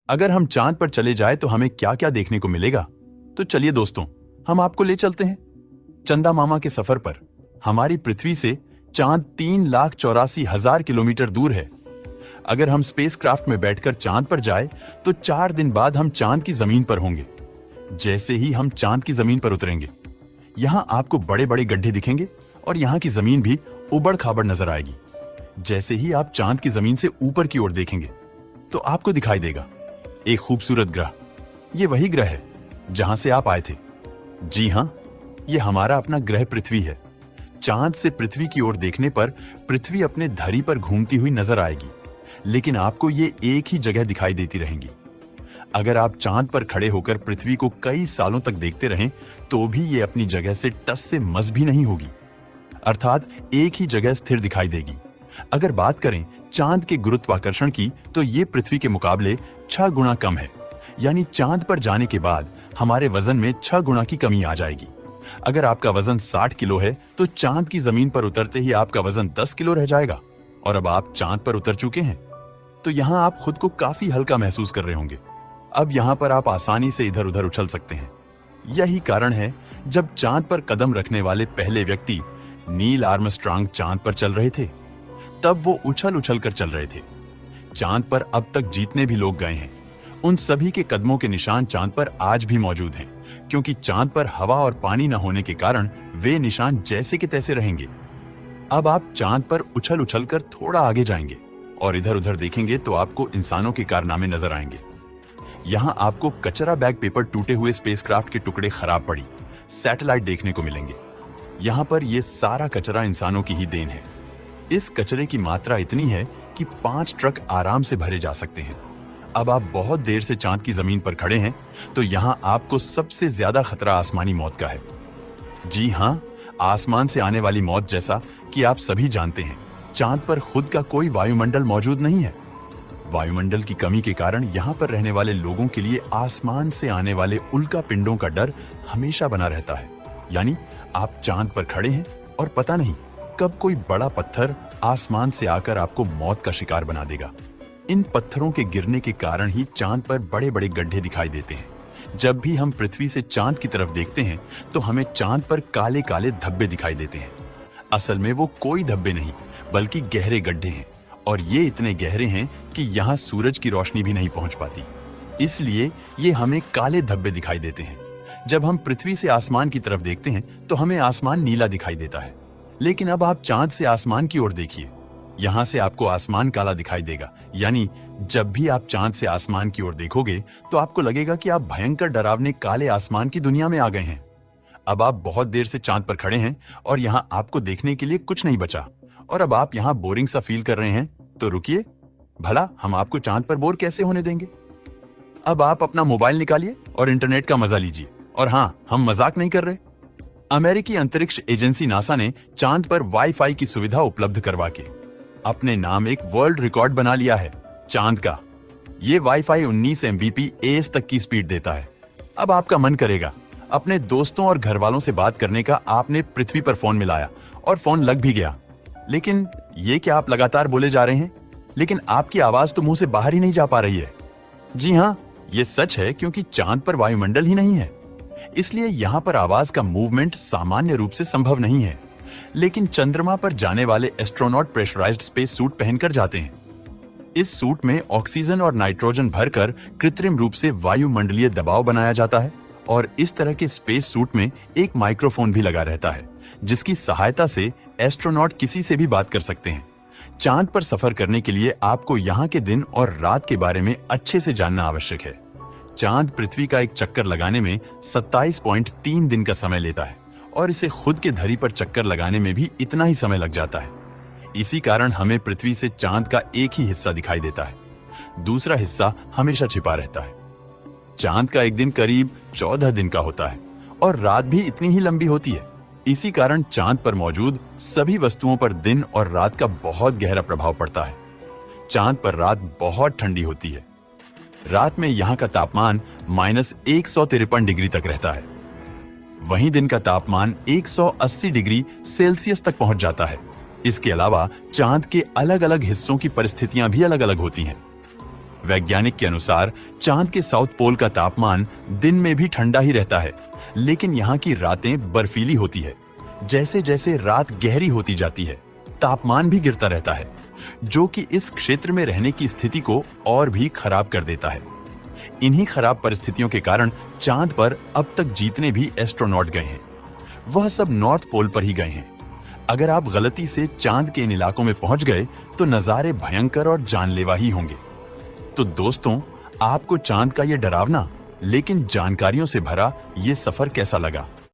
अगर हम चांद पर चले जाए तो हमें क्या क्या देखने को मिलेगा? तो चलिए दोस्तों, हम आपको ले चलते हैं चंदा मामा के सफर पर। हमारी पृथ्वी से चांद 3,84,000 किलोमीटर दूर है। अगर हम स्पेसक्राफ्ट में बैठकर चांद पर जाए तो 4 दिन बाद हम चांद की जमीन पर होंगे। जैसे ही हम चांद की जमीन पर उतरेंगे, यहाँ आपको बड़े बड़े गड्ढे दिखेंगे और यहाँ की जमीन भी उबड़ खाबड़ नजर आएगी। जैसे ही आप चांद की जमीन से ऊपर की ओर देखेंगे तो आपको दिखाई देगा एक खूबसूरत ग्रह। ये वही ग्रह है जहां से आप आए थे। जी हां, ये हमारा अपना ग्रह पृथ्वी है। चांद से पृथ्वी की ओर देखने पर पृथ्वी अपने धरी पर घूमती हुई नजर आएगी, लेकिन आपको ये एक ही जगह दिखाई देती रहेंगी। अगर आप चांद पर खड़े होकर पृथ्वी को कई सालों तक देखते रहें तो भी ये अपनी जगह से टस से मस भी नहीं होगी, अर्थात एक ही जगह स्थिर दिखाई देगी। अगर बात करें चांद के गुरुत्वाकर्षण की तो ये पृथ्वी के मुकाबले 6 गुना कम है, यानी चांद पर जाने के बाद हमारे वजन में 6 गुना की कमी आ जाएगी। अगर आपका वजन 60 किलो है तो चांद की जमीन पर उतरते ही आपका वजन 10 किलो रह जाएगा। और अब आप चांद पर उतर चुके हैं तो यहाँ आप खुद को काफी हल्का महसूस कर रहे होंगे। अब यहाँ पर आप आसानी से इधर उधर उछल सकते हैं। यही कारण है जब चांद पर कदम रखने वाले पहले व्यक्ति नील आर्मस्ट्रांग चांद पर चल रहे थे, तब वो उछल उछल कर चल रहे थे। चांद पर अब तक जितने भी लोग गए हैं उन सभी के कदमों के निशान चांद पर आज भी मौजूद हैं, क्योंकि चांद पर हवा और पानी न होने के कारण वे निशान जैसे के तैसे रहेंगे। अब आप चांद पर उछल उछल कर थोड़ा आगे जाएंगे और इधर उधर देखेंगे तो आपको इंसानों के कारनामे नजर आएंगे। यहाँ आपको कचरा बैग पेपर टूटे हुए स्पेसक्राफ्ट के टुकड़े खराब पड़ी सैटेलाइट देखने को मिलेंगे। यहाँ पर यह सारा कचरा इंसानों की ही देन है। इस कचरे की मात्रा इतनी है कि 5 ट्रक आराम से भरे जा सकते हैं। अब आप बहुत देर से चांद की जमीन पर खड़े हैं तो यहाँ आपको सबसे ज्यादा खतरा आसमानी मौत का है। जी हाँ, आसमान से आने वाली मौत। जैसा कि आप सभी जानते हैं, चांद पर खुद का कोई वायुमंडल मौजूद नहीं है। वायुमंडल की कमी के कारण यहाँ पर रहने वाले लोगों के लिए आसमान से आने वाले उल्का पिंडों का डर हमेशा बना रहता है। यानी आप चांद पर खड़े हैं और पता नहीं कब कोई बड़ा पत्थर आसमान से आकर आपको मौत का शिकार बना देगा। इन पत्थरों के गिरने के कारण ही चांद पर बड़े बड़े गड्ढे दिखाई देते हैं। जब भी हम पृथ्वी से चांद की तरफ देखते हैं तो हमें चांद पर काले काले धब्बे दिखाई देते हैं। असल में वो कोई धब्बे नहीं बल्कि गहरे गड्ढे हैं, और ये इतने गहरे हैं कि यहाँ सूरज की रोशनी भी नहीं पहुंच पाती। इसलिए ये हमें काले धब्बे दिखाई देते हैं। जब हम पृथ्वी से आसमान की तरफ देखते हैं तो हमें आसमान नीला दिखाई देता है, लेकिन अब आप चांद से आसमान की ओर देखिए, यहां से आपको आसमान काला दिखाई देगा। यानी जब भी आप चांद से आसमान की ओर देखोगे तो आपको लगेगा कि आप भयंकर डरावने काले आसमान की दुनिया में आ गए हैं। अब आप बहुत देर से चांद पर खड़े हैं और यहां आपको देखने के लिए कुछ नहीं बचा, और अब आप यहां बोरिंग सा फील कर रहे हैं। तो रुकिए, भला हम आपको चांद पर बोर कैसे होने देंगे। अब आप अपना मोबाइल निकालिए और इंटरनेट का मजा लीजिए। और हाँ, हम मजाक नहीं कर रहे। अमेरिकी अंतरिक्ष एजेंसी नासा ने चांद पर वाईफाई की सुविधा उपलब्ध करवा के अपने नाम एक वर्ल्ड रिकॉर्ड बना लिया है चांद का। ये वाईफाई 19 Mbps तक की स्पीड देता है। अब आपका मन करेगा अपने दोस्तों और घर वालों से बात करने का। आपने पृथ्वी पर फोन मिलाया और फोन लग भी गया, लेकिन ये क्या आप लगातार बोले जा रहे हैं, लेकिन आपकी आवाज तो मुंह से बाहर ही नहीं जा पा रही है। जी हाँ, ये सच है, क्योंकि चांद पर वायुमंडल ही नहीं है, इसलिए यहाँ पर आवाज का मूवमेंट सामान्य रूप से संभव नहीं है। लेकिन चंद्रमा पर जाने वाले एस्ट्रोनॉट प्रेशराइज्ड स्पेस सूट पहनकर जाते हैं। इस सूट में ऑक्सीजन और नाइट्रोजन भरकर कृत्रिम रूप से वायुमंडलीय दबाव बनाया जाता है, और इस तरह के स्पेस सूट में एक माइक्रोफोन भी लगा रहता है, जिसकी सहायता से एस्ट्रोनॉट किसी से भी बात कर सकते हैं। चांद पर सफर करने के लिए आपको यहाँ के दिन और रात के बारे में अच्छे से जानना आवश्यक है। चांद पृथ्वी का एक चक्कर लगाने में 27.3 दिन का समय लेता है, और इसे खुद के धरी पर चक्कर लगाने में भी इतना ही समय लग जाता है। इसी कारण हमें पृथ्वी से चांद का एक ही हिस्सा दिखाई देता है, दूसरा हिस्सा हमेशा छिपा रहता है। चांद का एक दिन करीब 14 दिन का होता है और रात भी इतनी ही लंबी होती है। इसी कारण चांद पर मौजूद सभी वस्तुओं पर दिन और रात का बहुत गहरा प्रभाव पड़ता है। चांद पर रात बहुत ठंडी होती है। रात में यहाँ का तापमान -153 डिग्री तक रहता है। वहीं दिन का तापमान 180 डिग्री सेल्सियस तक पहुंच जाता है। इसके अलावा चांद के अलग अलग हिस्सों की परिस्थितियां भी अलग अलग होती हैं। वैज्ञानिक के अनुसार चांद के साउथ पोल का तापमान दिन में भी ठंडा ही रहता है, लेकिन यहाँ की रातें बर्फीली होती है। जैसे जैसे रात गहरी होती जाती है, तापमान भी गिरता रहता है, जो कि इस क्षेत्र में रहने की स्थिति को और भी खराब कर देता है। इन्हीं खराब परिस्थितियों के कारण चांद पर अब तक जितने भी एस्ट्रोनॉट गए हैं, वह सब नॉर्थ पोल पर ही गए हैं। अगर आप गलती से चांद के इन इलाकों में पहुंच गए तो नजारे भयंकर और जानलेवा ही होंगे। तो दोस्तों, आपको चांद का ये डरावना लेकिन जानकारियों से भरा ये सफर कैसा लगा?